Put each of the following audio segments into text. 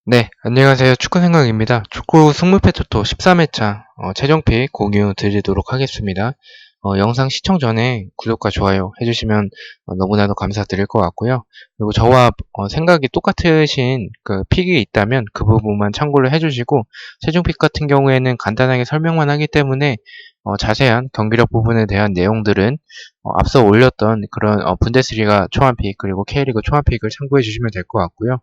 네, 안녕하세요. 축구생각입니다. 축구 승무패 토토 13회차 최종픽 공유 드리도록 하겠습니다. 영상 시청 전에 구독과 좋아요 해주시면 너무나도 감사드릴 것 같고요. 그리고 저와 생각이 똑같으신 그 픽이 있다면 그 부분만 참고를 해주시고 최종픽 같은 경우에는 간단하게 설명만 하기 때문에 자세한 경기력 부분에 대한 내용들은 앞서 올렸던 그런 분데스리가 초안픽 그리고 K리그 초안픽을 참고해 주시면 될 것 같고요.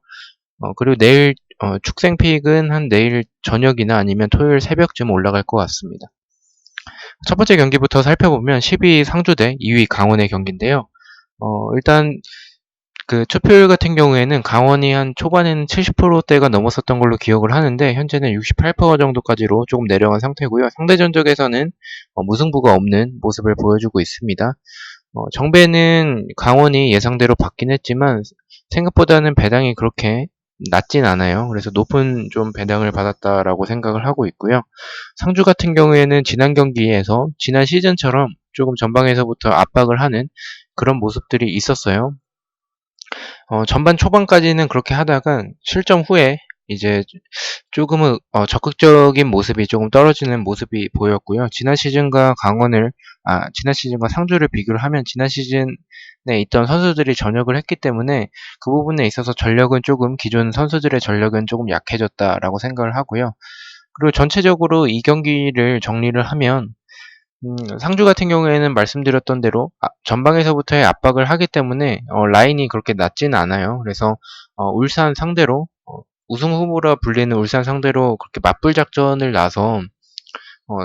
그리고 내일 축생픽은 한 내일 저녁이나 아니면 토요일 새벽쯤 올라갈 것 같습니다. 첫 번째 경기부터 살펴보면 12위 상주 대 2위 강원의 경기인데요. 일단 그 투표율 같은 경우에는 강원이 한 초반에는 70%대가 넘었었던 걸로 기억을 하는데 현재는 68% 정도까지로 조금 내려간 상태고요. 상대 전적에서는 무승부가 없는 모습을 보여주고 있습니다. 정배는 강원이 예상대로 받긴 했지만 생각보다는 배당이 그렇게 낮진 않아요. 그래서 높은 좀 배당을 받았다라고 생각을 하고 있고요. 상주 같은 경우에는 지난 경기에서 지난 시즌처럼 조금 전방에서부터 압박을 하는 그런 모습들이 있었어요. 전반 초반까지는 그렇게 하다가 실점 후에 이제 조금은 적극적인 모습이 조금 떨어지는 모습이 보였고요. 지난 시즌과 상주를 비교를 하면 지난 시즌에 있던 선수들이 전역을 했기 때문에 그 부분에 있어서 전력은 조금 기존 선수들의 전력은 조금 약해졌다라고 생각을 하고요. 그리고 전체적으로 이 경기를 정리를 하면 상주 같은 경우에는 말씀드렸던 대로 전방에서부터의 압박을 하기 때문에 라인이 그렇게 낮지는 않아요. 그래서 울산 상대로 우승 후보라 불리는 울산 상대로 그렇게 맞불 작전을 나서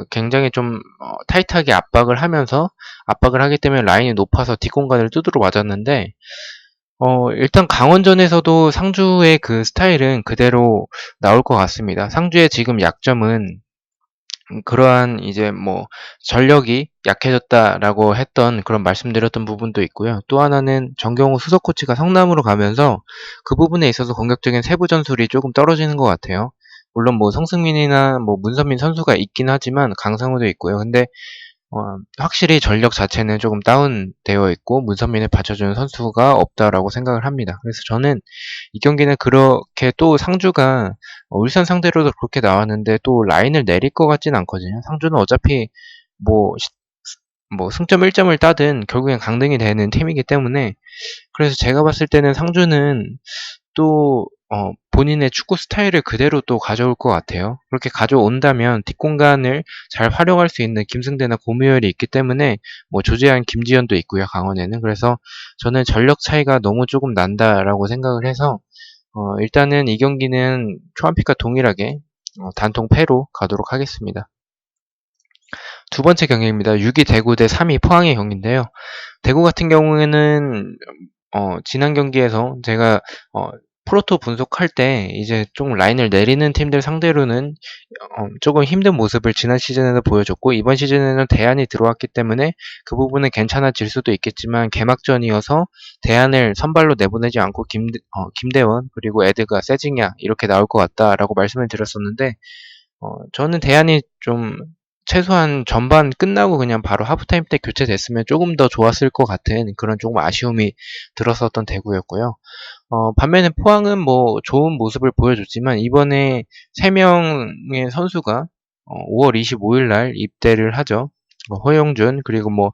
굉장히 좀 타이트하게 압박을 하기 때문에 라인이 높아서 뒷공간을 두드러 맞았는데 일단 강원전에서도 상주의 그 스타일은 그대로 나올 것 같습니다. 상주의 지금 약점은 그러한 이제 뭐 전력이 약해졌다라고 했던 그런 말씀드렸던 부분도 있고요. 또 하나는 정경호 수석 코치가 성남으로 가면서 그 부분에 있어서 공격적인 세부 전술이 조금 떨어지는 것 같아요. 물론 뭐 성승민이나 뭐 문선민 선수가 있긴 하지만 강상우도 있고요. 근데 확실히 전력 자체는 조금 다운되어 있고 문선민을 받쳐주는 선수가 없다라고 생각을 합니다. 그래서 저는 이 경기는 그렇게 또 상주가 울산 상대로도 그렇게 나왔는데 또 라인을 내릴 것 같진 않거든요. 상주는 어차피 뭐, 뭐 승점 1점을 따든 결국엔 강등이 되는 팀이기 때문에 그래서 제가 봤을 때는 상주는 또 본인의 축구 스타일을 그대로 또 가져올 것 같아요. 그렇게 가져온다면 뒷공간을 잘 활용할 수 있는 김승대나 고무열이 있기 때문에 뭐 조재한 김지현도 있고요, 강원에는. 그래서 저는 전력 차이가 너무 조금 난다라고 생각을 해서 일단은 이 경기는 초안픽과 동일하게 단통 패로 가도록 하겠습니다. 두 번째 경기입니다. 6위 대구 대 3위 포항의 경기인데요. 대구 같은 경우에는 지난 경기에서 제가 프로토 분석할 때 이제 좀 라인을 내리는 팀들 상대로는 조금 힘든 모습을 지난 시즌에도 보여줬고 이번 시즌에는 대안이 들어왔기 때문에 그 부분은 괜찮아질 수도 있겠지만 개막전이어서 대안을 선발로 내보내지 않고 김대원 그리고 에드가 세징야 이렇게 나올 것 같다라고 말씀을 드렸었는데 저는 대안이 좀 최소한 전반 끝나고 그냥 바로 하프타임 때 교체됐으면 조금 더 좋았을 것 같은 그런 조금 아쉬움이 들었었던 대구였고요. 반면에 포항은 뭐 좋은 모습을 보여줬지만 이번에 3명의 선수가 5월 25일 날 입대를 하죠. 허용준 그리고 뭐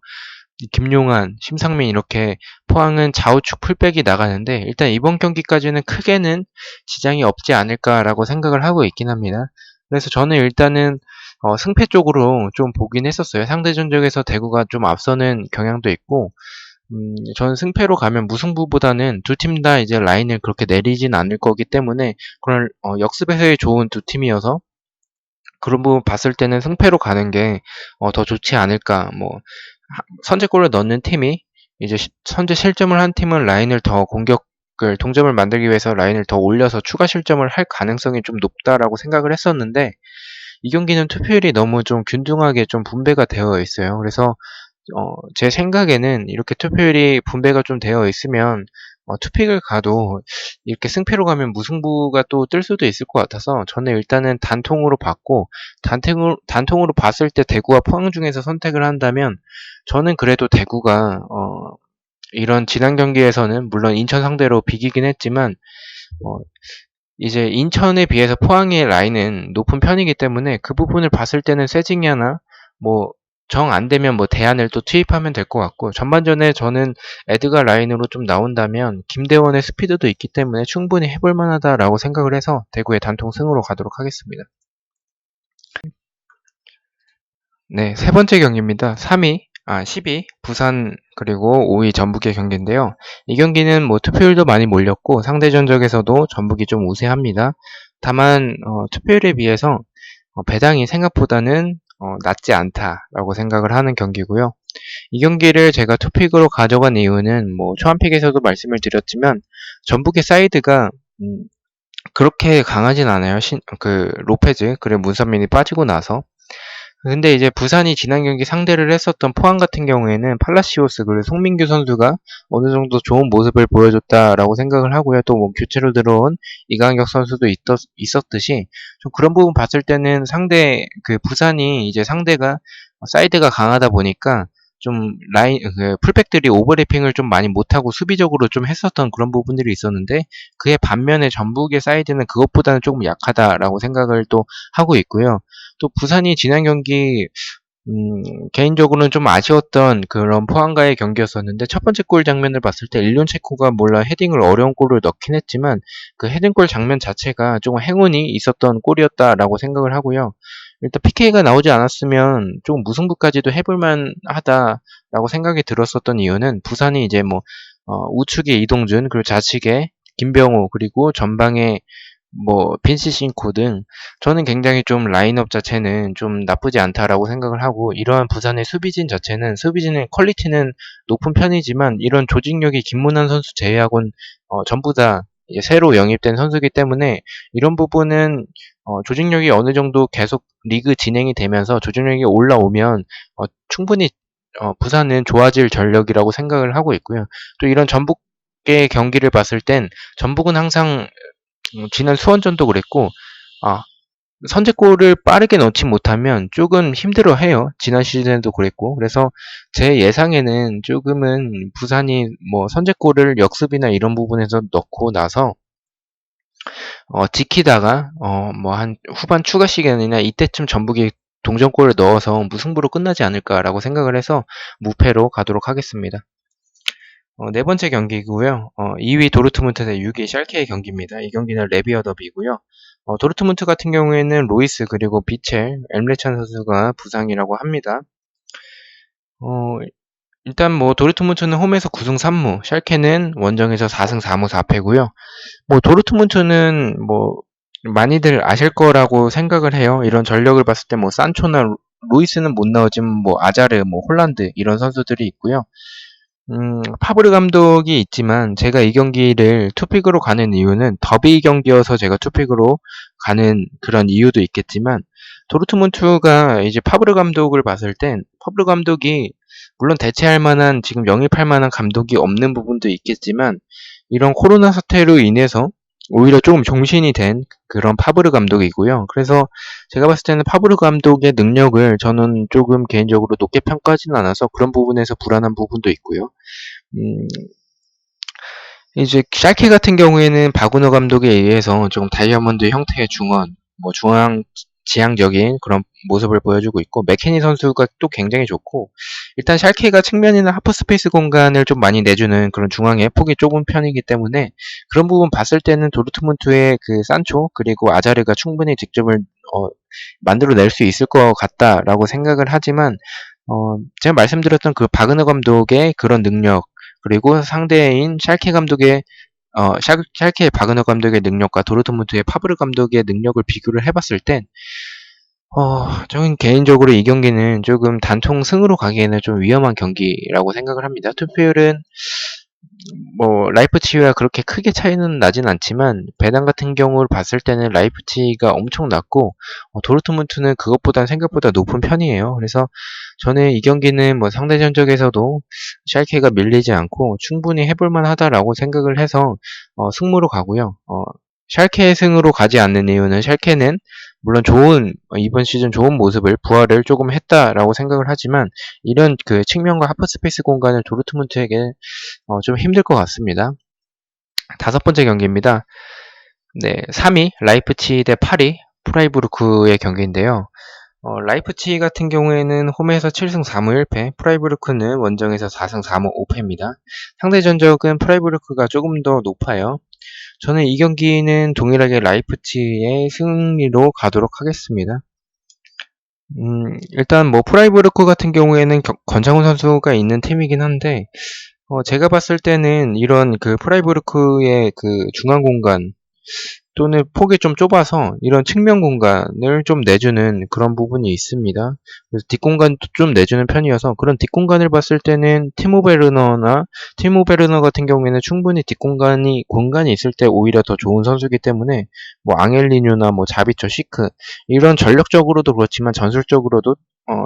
김용환, 심상민 이렇게 포항은 좌우측 풀백이 나가는데 일단 이번 경기까지는 크게는 지장이 없지 않을까라고 생각을 하고 있긴 합니다. 그래서 저는 일단은 승패 쪽으로 좀 보긴 했었어요. 상대 전적에서 대구가 좀 앞서는 경향도 있고 저는 승패로 가면 무승부보다는 두 팀 다 이제 라인을 그렇게 내리진 않을 거기 때문에 그런 역습에서의 좋은 두 팀이어서 그런 부분 봤을 때는 승패로 가는 게 더 좋지 않을까. 뭐 선제골을 넣는 팀이 이제 선제 실점을 한 팀은 라인을 더 공격을 동점을 만들기 위해서 라인을 더 올려서 추가 실점을 할 가능성이 좀 높다라고 생각을 했었는데 이 경기는 투표율이 너무 좀 균등하게 좀 분배가 되어 있어요. 그래서 제 생각에는 이렇게 투표율이 분배가 좀 되어 있으면 투픽을 가도 이렇게 승패로 가면 무승부가 또 뜰 수도 있을 것 같아서 저는 일단은 단통으로 봤고 단통으로 봤을 때 대구와 포항 중에서 선택을 한다면 저는 그래도 대구가 이런 지난 경기에서는 물론 인천 상대로 비기긴 했지만 어, 이제 인천에 비해서 포항의 라인은 높은 편이기 때문에 그 부분을 봤을 때는 세징야나 뭐 정 안 되면 뭐 대안을 또 투입하면 될 것 같고, 전반전에 저는 에드가 라인으로 좀 나온다면 김대원의 스피드도 있기 때문에 충분히 해볼 만하다라고 생각을 해서 대구의 단통 승으로 가도록 하겠습니다. 네, 세 번째 경기입니다. 10위 부산 그리고 5위 전북의 경기인데요. 이 경기는 뭐 투표율도 많이 몰렸고 상대 전적에서도 전북이 좀 우세합니다. 다만 투표율에 비해서 배당이 생각보다는 낮지 않다라고 생각을 하는 경기고요. 이 경기를 제가 투픽으로 가져간 이유는 뭐 초안픽에서도 말씀을 드렸지만 전북의 사이드가 그렇게 강하진 않아요. 로페즈 그리고 문선민이 빠지고 나서. 근데 이제 부산이 지난 경기 상대를 했었던 포항 같은 경우에는 팔라시오스 그리고 송민규 선수가 어느 정도 좋은 모습을 보여줬다라고 생각을 하고요. 또 뭐 교체로 들어온 이강혁 선수도 있었듯이 좀 그런 부분 봤을 때는 부산이 이제 상대가 사이드가 강하다 보니까 좀 풀백들이 오버래핑을 좀 많이 못하고 수비적으로 좀 했었던 그런 부분들이 있었는데, 그에 반면에 전북의 사이드는 그것보다는 조금 약하다라고 생각을 또 하고 있고요. 또 부산이 지난 경기 개인적으로는 좀 아쉬웠던 그런 포항과의 경기였었는데, 첫 번째 골 장면을 봤을 때 일륜 체코가 몰라 헤딩을 어려운 골을 넣긴 했지만 그 헤딩골 장면 자체가 조금 행운이 있었던 골이었다라고 생각을 하고요. 일단 PK가 나오지 않았으면 좀 무승부까지도 해볼만 하다라고 생각이 들었었던 이유는, 부산이 이제 뭐 우측에 이동준 그리고 좌측에 김병호 그리고 전방에 뭐 빈시 싱코 등 저는 굉장히 좀 라인업 자체는 좀 나쁘지 않다라고 생각을 하고, 이러한 부산의 수비진의 퀄리티는 높은 편이지만 이런 조직력이 김문환 선수 제외하고는 전부 다 이제 새로 영입된 선수이기 때문에 이런 부분은 조직력이 어느 정도 계속 리그 진행이 되면서 조직력이 올라오면 충분히 부산은 좋아질 전력이라고 생각을 하고 있고요. 또 이런 전북의 경기를 봤을 땐 전북은 항상 지난 수원전도 그랬고, 아, 선제골을 빠르게 넣지 못하면 조금 힘들어해요. 지난 시즌에도 그랬고. 그래서 제 예상에는 조금은 부산이 뭐 선제골을 역습이나 이런 부분에서 넣고 나서 지키다가 뭐 한 후반 추가 시간이나 이때쯤 전북이 동점골을 넣어서 무승부로 끝나지 않을까라고 생각을 해서 무패로 가도록 하겠습니다. 네 번째 경기고요. 2위 도르트문트 대 6위 샬케의 경기입니다. 이 경기는 레비어 더비고요. 도르트문트 같은 경우에는 로이스 그리고 비첼, 엠레찬 선수가 부상이라고 합니다. 어, 일단 뭐 도르트문트는 홈에서 9승 3무, 샬케는 원정에서 4승 4무 4패고요. 뭐 도르트문트는 뭐 많이들 아실 거라고 생각을 해요. 이런 전력을 봤을 때 뭐 산초나 루이스는 못 나오지만 뭐 아자르, 뭐 홀란드 이런 선수들이 있고요. 파브르 감독이 있지만 제가 이 경기를 투픽으로 가는 이유는 더비 경기여서 제가 투픽으로 가는 그런 이유도 있겠지만, 도르트문트가 이제 파브르 감독을 봤을 땐 파브르 감독이 물론 대체할 만한 지금 영입할 만한 감독이 없는 부분도 있겠지만 이런 코로나 사태로 인해서 오히려 조금 종신이 된 그런 파브르 감독이고요. 그래서 제가 봤을 때는 파브르 감독의 능력을 저는 조금 개인적으로 높게 평가하지는 않아서 그런 부분에서 불안한 부분도 있고요. 음, 이제 샬케 같은 경우에는 바구너 감독에 의해서 조금 다이아몬드 형태의 중앙 지향적인 그런 모습을 보여주고 있고, 맥케니 선수가 또 굉장히 좋고, 일단 샬케가 측면이나 하프 스페이스 공간을 좀 많이 내주는 그런 중앙의 폭이 좁은 편이기 때문에 그런 부분 봤을 때는 도르트문트의 그 산초 그리고 아자르가 충분히 득점을 만들어낼 수 있을 것 같다라고 생각을 하지만, 제가 말씀드렸던 그 바그너 감독의 그런 능력 그리고 상대인 샬케 감독의 샬케의 바그너 감독의 능력과 도르트문트의 파브르 감독의 능력을 비교를 해봤을 땐 저는 개인적으로 이 경기는 조금 단통 승으로 가기에는 좀 위험한 경기라고 생각을 합니다. 투표율은 뭐 라이프치히와 그렇게 크게 차이는 나진 않지만 배당 같은 경우를 봤을 때는 라이프치히가 엄청 낮고 도르트문트는 그것보다는 생각보다 높은 편이에요. 그래서 저는 이 경기는 뭐 상대 전적에서도 샬케가 밀리지 않고 충분히 해볼 만하다라고 생각을 해서 승무로 가고요. 샬케 승으로 가지 않는 이유는 샬케는 물론 이번 시즌 좋은 모습을 부활을 조금 했다라고 생각을 하지만 이런 그 측면과 하프 스페이스 공간을 도르트문트에게 좀 힘들 것 같습니다. 다섯 번째 경기입니다. 네, 3위 라이프치히 대 8위 프라이부르크의 경기인데요. 라이프치히 같은 경우에는 홈에서 7승 4무 1패, 프라이부르크는 원정에서 4승 4무 5패입니다. 상대 전적은 프라이부르크가 조금 더 높아요. 저는 이 경기는 동일하게 라이프치히의 승리로 가도록 하겠습니다. 일단 뭐 프라이부르크 같은 경우에는 권창훈 선수가 있는 팀이긴 한데, 제가 봤을 때는 이런 그 프라이부르크의 그 중앙 공간 또는 폭이 좀 좁아서 이런 측면 공간을 좀 내주는 그런 부분이 있습니다. 그래서 뒷공간도 좀 내주는 편이어서 그런 뒷공간을 봤을 때는 티모 베르너 같은 경우에는 충분히 공간이 있을 때 오히려 더 좋은 선수이기 때문에 뭐 앙헬리뉴나 뭐 자비처 시크 이런 전력적으로도 그렇지만 전술적으로도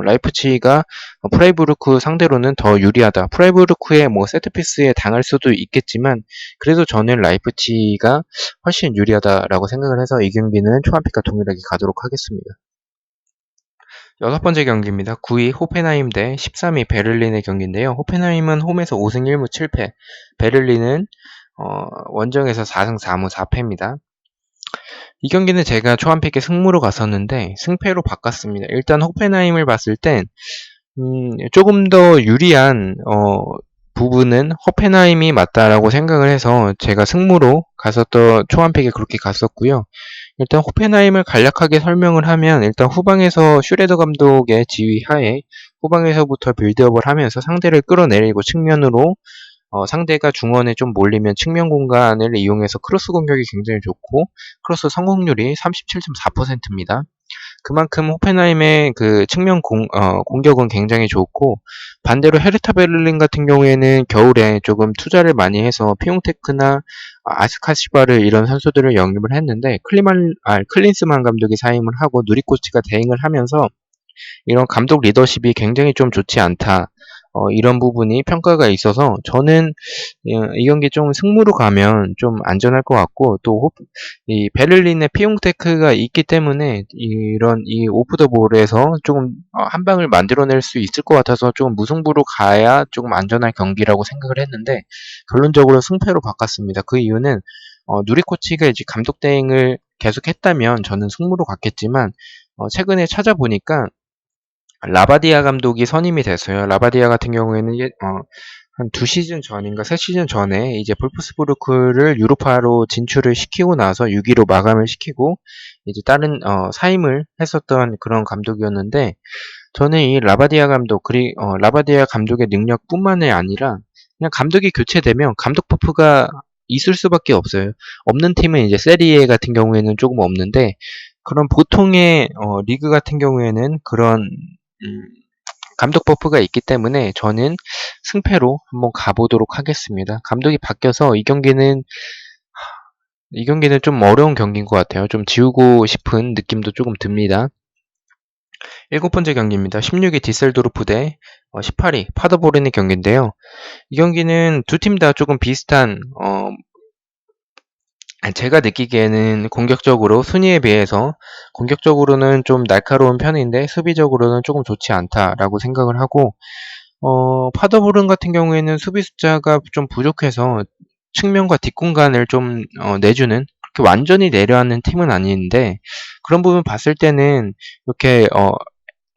라이프치히가 프라이부르크 상대로는 더 유리하다. 프라이부르크의 뭐 세트피스에 당할 수도 있겠지만 그래도 저는 라이프치히가 훨씬 유리하다라고 생각을 해서 이 경기는 초반픽과 동일하게 가도록 하겠습니다. 여섯 번째 경기입니다. 9위 호펜하임 대 13위 베를린의 경기인데요. 호펜하임은 홈에서 5승 1무 7패, 베를린은 원정에서 4승 4무 4패입니다. 이 경기는 제가 초반픽에 승무로 갔었는데 승패로 바꿨습니다. 일단 호펜하임을 봤을 땐 조금 더 유리한 부분은 호펜하임이 맞다라고 생각을 해서 제가 승무로 갔었던 초반픽에 그렇게 갔었고요. 일단 호펜하임을 간략하게 설명을 하면 일단 후방에서 슈레더 감독의 지휘 하에 후방에서부터 빌드업을 하면서 상대를 끌어내리고 측면으로 상대가 중원에 좀 몰리면 측면 공간을 이용해서 크로스 공격이 굉장히 좋고 크로스 성공률이 37.4%입니다. 그만큼 호펜하임의 그 측면 공격은 굉장히 좋고 반대로 헤르타 베를린 같은 경우에는 겨울에 조금 투자를 많이 해서 피용테크나 아스카시바를 이런 선수들을 영입을 했는데 클린스만 감독이 사임을 하고 누리 코치가 대행을 하면서 이런 감독 리더십이 굉장히 좀 좋지 않다. 이런 부분이 평가가 있어서 저는 이 경기 좀 승무로 가면 좀 안전할 것 같고 또 이 베를린의 피용테크가 있기 때문에 이런 이 오프 더 볼에서 조금 한 방을 만들어낼 수 있을 것 같아서 조금 무승부로 가야 조금 안전할 경기라고 생각을 했는데 결론적으로 승패로 바꿨습니다. 그 이유는 누리 코치가 이제 감독 대행을 계속했다면 저는 승무로 갔겠지만 최근에 찾아보니까 라바디아 감독이 선임이 됐어요. 라바디아 같은 경우에는 한 두 시즌 전인가 세 시즌 전에 이제 볼프스부르크를 유로파로 진출을 시키고 나서 6위로 마감을 시키고 이제 다른 사임을 했었던 그런 감독이었는데 저는 이 라바디아 감독의 능력뿐만이 아니라 그냥 감독이 교체되면 감독 버프가 있을 수밖에 없어요. 없는 팀은 이제 세리에 같은 경우에는 조금 없는데 그런 보통의 리그 같은 경우에는 그런 음, 감독 버프가 있기 때문에 저는 승패로 한번 가보도록 하겠습니다. 감독이 바뀌어서 이 경기는 좀 어려운 경기인 것 같아요. 좀 지우고 싶은 느낌도 조금 듭니다. 일곱 번째 경기입니다. 16위 디셀도르프 대 18위 파더보른의 경기인데요. 이 경기는 두 팀 다 조금 비슷한 제가 느끼기에는 공격적으로 순위에 비해서 공격적으로는 좀 날카로운 편인데 수비적으로는 조금 좋지 않다라고 생각을 하고 파더보른 같은 경우에는 수비 숫자가 좀 부족해서 측면과 뒷공간을 좀 내주는 그렇게 완전히 내려앉는 팀은 아닌데 그런 부분 봤을 때는 이렇게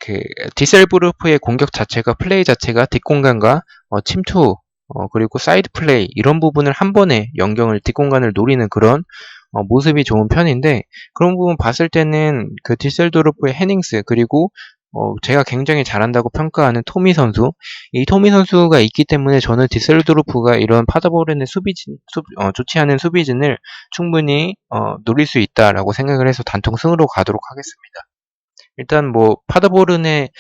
그 디셀브루프의 공격 자체가 플레이 자체가 뒷공간과 침투 그리고 사이드 플레이 이런 부분을 한 번에 뒷공간을 노리는 그런 모습이 좋은 편인데 그런 부분 봤을 때는 그 디셀도르프의 헤닝스 그리고 제가 굉장히 잘한다고 평가하는 토미 선수 이 토미 선수가 있기 때문에 저는 디셀도르프가 이런 파더보른의 좋지 않은 수비진을 충분히 노릴 수 있다라고 생각을 해서 단통 승으로 가도록 하겠습니다. 일단 뭐 파더보른의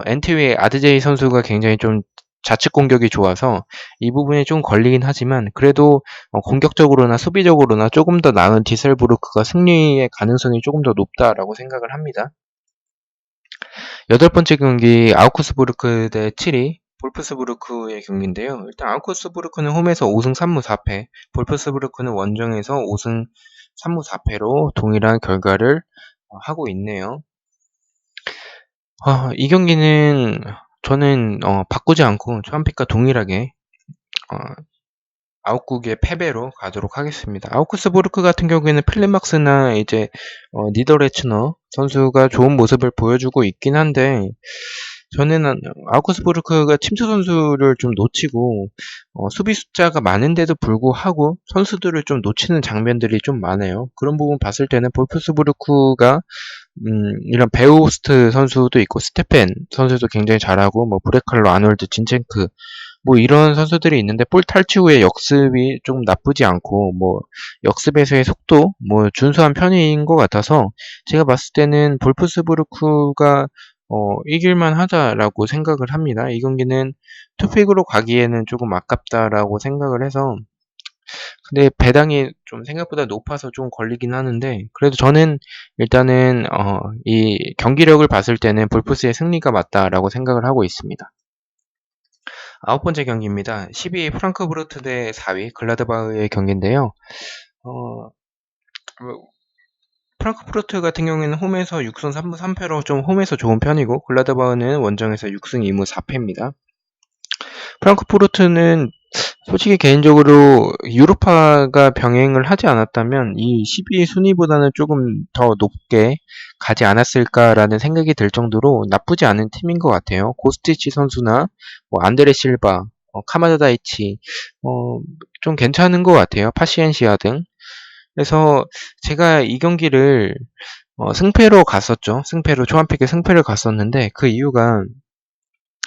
엔트위의 아드제이 선수가 굉장히 좀 좌측 공격이 좋아서 이 부분이 좀 걸리긴 하지만 그래도 공격적으로나 수비적으로나 조금 더 나은 디셀부르크가 승리의 가능성이 조금 더 높다라고 생각을 합니다. 여덟 번째 경기 아우크스부르크 대 7위 볼프스부르크의 경기인데요. 일단 아우크스부르크는 홈에서 5승 3무 4패, 볼프스부르크는 원정에서 5승 3무 4패로 동일한 결과를 하고 있네요. 이 경기는 저는 바꾸지 않고 초반픽과 동일하게 어, 아웃국의 패배로 가도록 하겠습니다. 아우크스부르크 같은 경우에는 필립막스나 이제 니더레츠너 선수가 좋은 모습을 보여주고 있긴 한데 저는 아우크스부르크가 침투 선수를 좀 놓치고 수비 숫자가 많은데도 불구하고 선수들을 좀 놓치는 장면들이 좀 많아요. 그런 부분 봤을 때는 볼프스부르크가 이런 베오스트 선수도 있고 스테펜 선수도 굉장히 잘하고 뭐 브레칼로 아놀드 진첸크 뭐 이런 선수들이 있는데 볼 탈취 후에 역습이 좀 나쁘지 않고 뭐 역습에서의 속도 뭐 준수한 편인 것 같아서 제가 봤을 때는 볼프스부르크가 이길만 하다라고 생각을 합니다. 이 경기는 투픽으로 가기에는 조금 아깝다라고 생각을 해서 근데 배당이 좀 생각보다 높아서 좀 걸리긴 하는데 그래도 저는 일단은 이 경기력을 봤을 때는 볼프스의 승리가 맞다라고 생각을 하고 있습니다. 아홉 번째 경기입니다. 12위 프랑크푸르트 대 4위 글라드바흐의 경기인데요. 어, 뭐, 프랑크푸르트 같은 경우에는 홈에서 6승 3무 3패로 좀 홈에서 좋은 편이고 글라드바흐는 원정에서 6승 2무 4패입니다. 프랑크푸르트는 솔직히 개인적으로 유로파가 병행을 하지 않았다면 이 12위 순위보다는 조금 더 높게 가지 않았을까라는 생각이 들 정도로 나쁘지 않은 팀인 것 같아요. 고스티치 선수나 뭐 안드레 실바, 카마다 다이치 좀 괜찮은 것 같아요. 파시엔시아 등. 그래서 제가 이 경기를 승패로 갔었죠. 승패로 초안팩의 승패를 갔었는데 그 이유가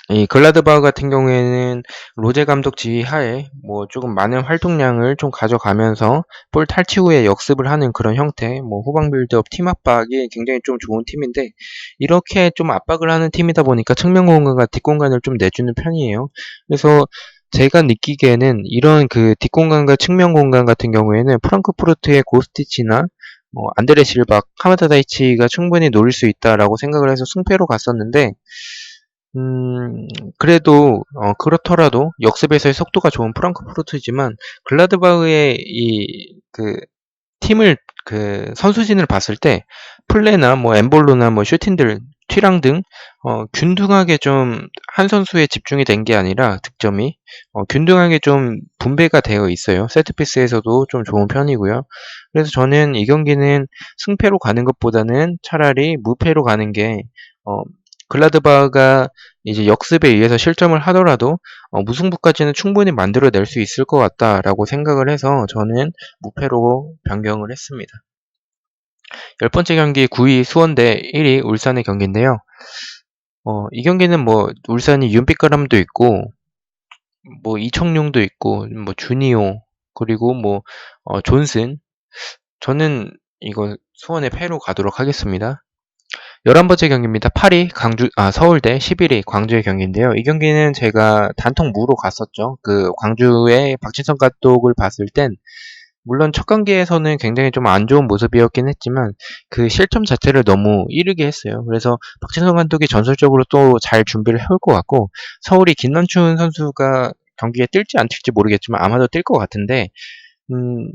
이 글라드바흐 같은 경우에는 로제 감독 지휘하에 뭐 조금 많은 활동량을 좀 가져가면서 볼 탈취 후에 역습을 하는 그런 형태, 뭐 후방 빌드업, 팀 압박이 굉장히 좀 좋은 팀인데 이렇게 좀 압박을 하는 팀이다 보니까 측면 공간과 뒷공간을 좀 내주는 편이에요. 그래서 제가 느끼기에는 이런 그 뒷공간과 측면 공간 같은 경우에는 프랑크푸르트의 고스티치나 뭐 안드레 실바, 카마다 다이치가 충분히 노릴 수 있다라고 생각을 해서 승패로 갔었는데 그래도 그렇더라도 역습에서의 속도가 좋은 프랑크푸르트지만 글라드바흐의 그 팀을 그 선수진을 봤을 때 플레나 뭐 엠볼로나 뭐 슈틴들 튀랑 등 균등하게 좀 한 선수에 집중이 된 게 아니라 득점이 균등하게 좀 분배가 되어 있어요. 세트피스에서도 좀 좋은 편이고요. 그래서 저는 이 경기는 승패로 가는 것보다는 차라리 무패로 가는 게 글라드바흐가 이제 역습에 의해서 실점을 하더라도 무승부까지는 충분히 만들어낼 수 있을 것 같다라고 생각을 해서 저는 무패로 변경을 했습니다. 열 번째 경기 9위 수원 대 1위 울산의 경기인데요. 이 경기는 뭐 울산이 윤빛가람도 있고 뭐 이청용도 있고 뭐 주니오 그리고 뭐 존슨 저는 이거 수원의 패로 가도록 하겠습니다. 11번째 경기입니다. 8위 서울대 11위 광주의 경기인데요. 이 경기는 제가 단통 무로 갔었죠. 그 광주의 박진성 감독을 봤을 땐 물론 첫 경기에서는 굉장히 좀 안 좋은 모습이었긴 했지만 그 실점 자체를 너무 이르게 했어요. 그래서 박진성 감독이 전술적으로 또 잘 준비를 해올 것 같고 서울이 김남춘 선수가 경기에 뛸지 안 뛸지 모르겠지만 아마도 뛸 것 같은데 음,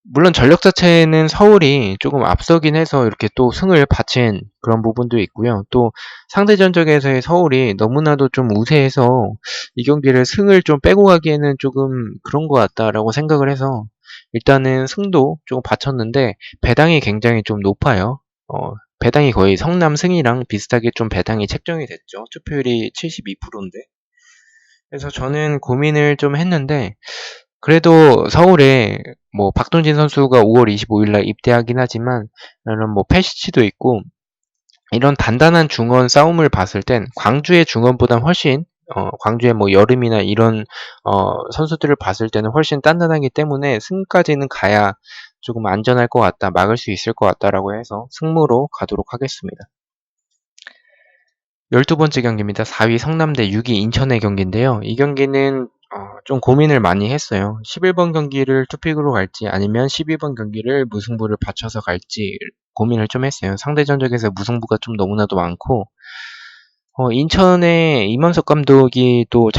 물론 전력 자체는 서울이 조금 앞서긴 해서 이렇게 또 승을 바친 그런 부분도 있고요. 또 상대 전적에서의 서울이 너무나도 좀 우세해서 이 경기를 승을 좀 빼고 가기에는 조금 그런 것 같다라고 생각을 해서 일단은 승도 조금 바쳤는데 배당이 굉장히 좀 높아요. 배당이 거의 성남 승이랑 비슷하게 좀 배당이 책정이 됐죠. 투표율이 72%인데. 그래서 저는 고민을 좀 했는데 그래도 서울에 뭐 박동진 선수가 5월 25일 날 입대하긴 하지만 이런 뭐 페시치도 있고 이런 단단한 중원 싸움을 봤을 땐 광주의 중원보단 훨씬 광주의 뭐 여름이나 이런 선수들을 봤을 때는 훨씬 단단하기 때문에 승까지는 가야 조금 안전할 것 같다, 막을 수 있을 것 같다라고 해서 승무로 가도록 하겠습니다. 12번째 경기입니다. 4위 성남대 6위 인천의 경기인데요. 이 경기는 좀 고민을 많이 했어요. 11번 경기를 투픽으로 갈지 아니면 12번 경기를 무승부를 받쳐서 갈지 고민을 좀 했어요. 상대 전적에서 무승부가 좀 너무나도 많고 인천의 이만석 감독이 또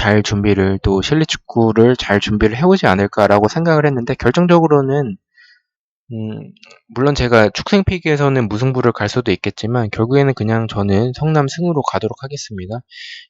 실내 축구를 잘 준비를 해오지 않을까라고 생각을 했는데 결정적으로는 물론 제가 축생픽에서는 무승부를 갈 수도 있겠지만 결국에는 그냥 저는 성남 승으로 가도록 하겠습니다.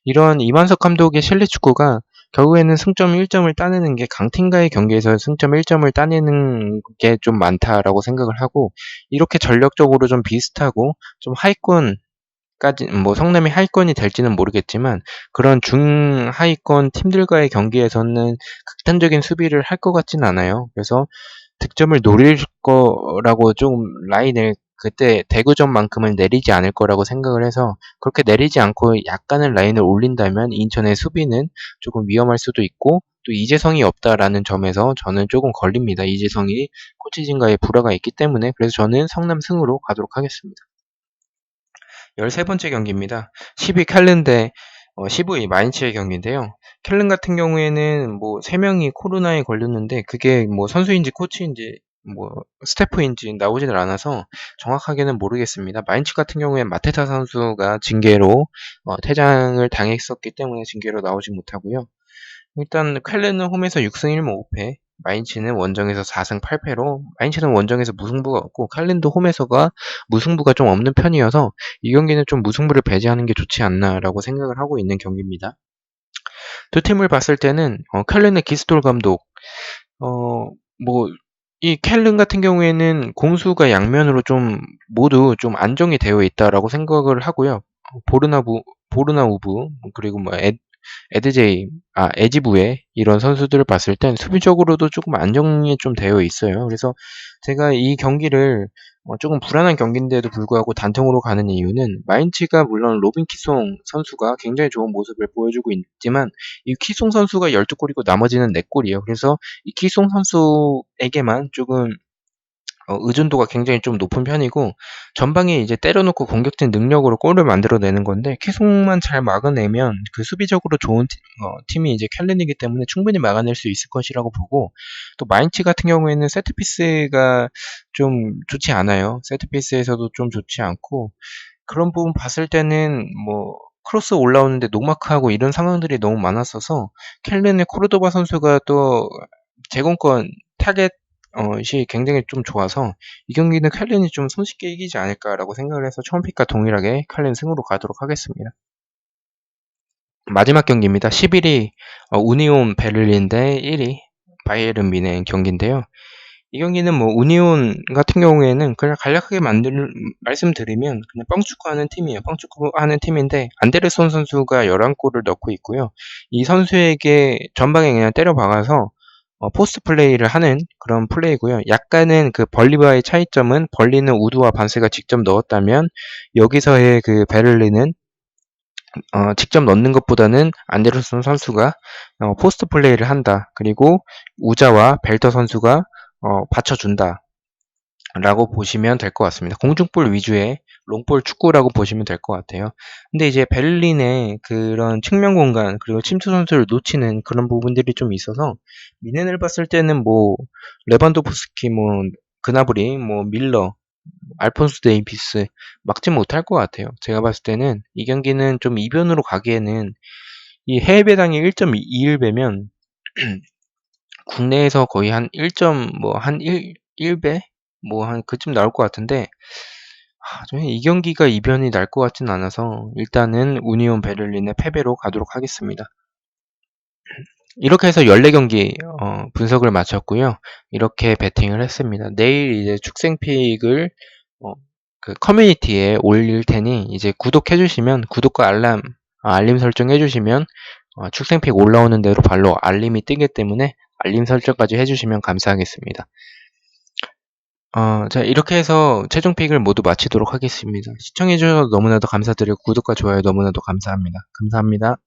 이런 이만석 감독의 실내 축구가 결국에는 승점 1점을 따내는 게 강팀과의 경기에서 승점 1점을 따내는 게 좀 많다라고 생각을 하고, 이렇게 전력적으로 좀 비슷하고 좀 하위권까지, 뭐 성남이 하위권이 될지는 모르겠지만 그런 중하위권 팀들과의 경기에서는 극단적인 수비를 할 것 같진 않아요. 그래서 득점을 노릴 거라고 좀 라인을 그때 대구전만큼은 내리지 않을 거라고 생각을 해서, 그렇게 내리지 않고 약간은 라인을 올린다면 인천의 수비는 조금 위험할 수도 있고, 또 이재성이 없다라는 점에서 저는 조금 걸립니다. 이재성이 코치진과의 불화가 있기 때문에. 그래서 저는 성남 승으로 가도록 하겠습니다. 13번째 경기입니다. 10위 켈른 대 15위 마인츠의 경기인데요. 켈른 같은 경우에는 뭐 3명이 코로나에 걸렸는데 그게 뭐 선수인지 코치인지 뭐 스태프인지 나오지를 않아서 정확하게는 모르겠습니다. 마인츠 같은 경우에는 마테타 선수가 징계로 퇴장을 당했었기 때문에 징계로 나오지 못하고요. 일단 켈른은 홈에서 6승 1무 5패, 마인츠는 원정에서 4승 8패로, 마인츠는 원정에서 무승부가 없고 켈른도 홈에서가 무승부가 좀 없는 편이어서 이 경기는 좀 무승부를 배제하는 게 좋지 않나라고 생각을 하고 있는 경기입니다. 두 팀을 봤을 때는 켈른의 기스톨 감독, 뭐 이 켈른 같은 경우에는 공수가 양면으로 좀 모두 좀 안정이 되어 있다라고 생각을 하고요. 보르나우브 그리고 뭐 에드제이, 에지부에 이런 선수들을 봤을 땐 수비적으로도 조금 안정이 좀 되어 있어요. 그래서 제가 이 경기를 조금 불안한 경기인데도 불구하고 단통으로 가는 이유는, 마인츠가 물론 로빈 키송 선수가 굉장히 좋은 모습을 보여주고 있지만 이 키송 선수가 12골이고 나머지는 4골이에요. 그래서 이 키송 선수에게만 조금 의존도가 굉장히 좀 높은 편이고, 전방에 이제 때려놓고 공격진 능력으로 골을 만들어내는 건데 키송만 잘 막아내면 그 수비적으로 좋은 팀이 이제 켈른이기 때문에 충분히 막아낼 수 있을 것이라고 보고, 또 마인츠 같은 경우에는 세트피스가 좀 좋지 않아요. 세트피스에서도 좀 좋지 않고, 그런 부분 봤을 때는 뭐 크로스 올라오는데 노마크하고 이런 상황들이 너무 많았어서 켈른의 코르도바 선수가 또 제공권 타겟 시 굉장히 좀 좋아서 이 경기는 켈른이 좀 손쉽게 이기지 않을까라고 생각을 해서 처음 픽과 동일하게 켈른 승으로 가도록 하겠습니다. 마지막 경기입니다. 11위 우니온 베를린 대 1위 바이에른 뮌헨 경기인데요. 이 경기는 뭐 우니온 같은 경우에는 그냥 간략하게 말씀드리면 그냥 뻥축구하는 팀이에요. 뻥축구하는 팀인데 안데르손 선수가 11골을 넣고 있고요. 이 선수에게 전방에 그냥 때려 박아서 포스트 플레이를 하는 그런 플레이고요. 약간은 그 벌리와의 차이점은, 벌리는 우드와 반스가 직접 넣었다면 여기서의 그 베를린은 직접 넣는 것보다는 안데르손 선수가 포스트 플레이를 한다. 그리고 우자와 벨터 선수가 받쳐준다. 라고 보시면 될 것 같습니다. 공중볼 위주의 롱볼 축구라고 보시면 될 것 같아요. 근데 이제 베를린의 그런 측면 공간 그리고 침투 선수를 놓치는 그런 부분들이 좀 있어서, 미넨을 봤을 때는 뭐 레반도프스키, 뭐 그나브리, 뭐 밀러, 알폰소 데이비스 막지 못할 것 같아요. 제가 봤을 때는 이 경기는 좀 이변으로 가기에는 이 해외 배당이 1.21배면 국내에서 거의 한 1점 뭐 한 1배 뭐 한 그쯤 나올 것 같은데, 저는 이 경기가 이변이 날 것 같진 않아서 일단은 우니온 베를린의 패배로 가도록 하겠습니다. 이렇게 해서 14경기 분석을 마쳤고요. 이렇게 배팅을 했습니다. 내일 이제 축생픽을 그 커뮤니티에 올릴 테니 이제 구독해 주시면, 구독과 알림 설정 해 주시면 축생픽 올라오는 대로 발로 알림이 뜨기 때문에 알림 설정까지 해주시면 감사하겠습니다. 자, 이렇게 해서 최종 픽을 모두 마치도록 하겠습니다. 시청해주셔서 너무나도 감사드리고 구독과 좋아요 너무나도 감사합니다. 감사합니다.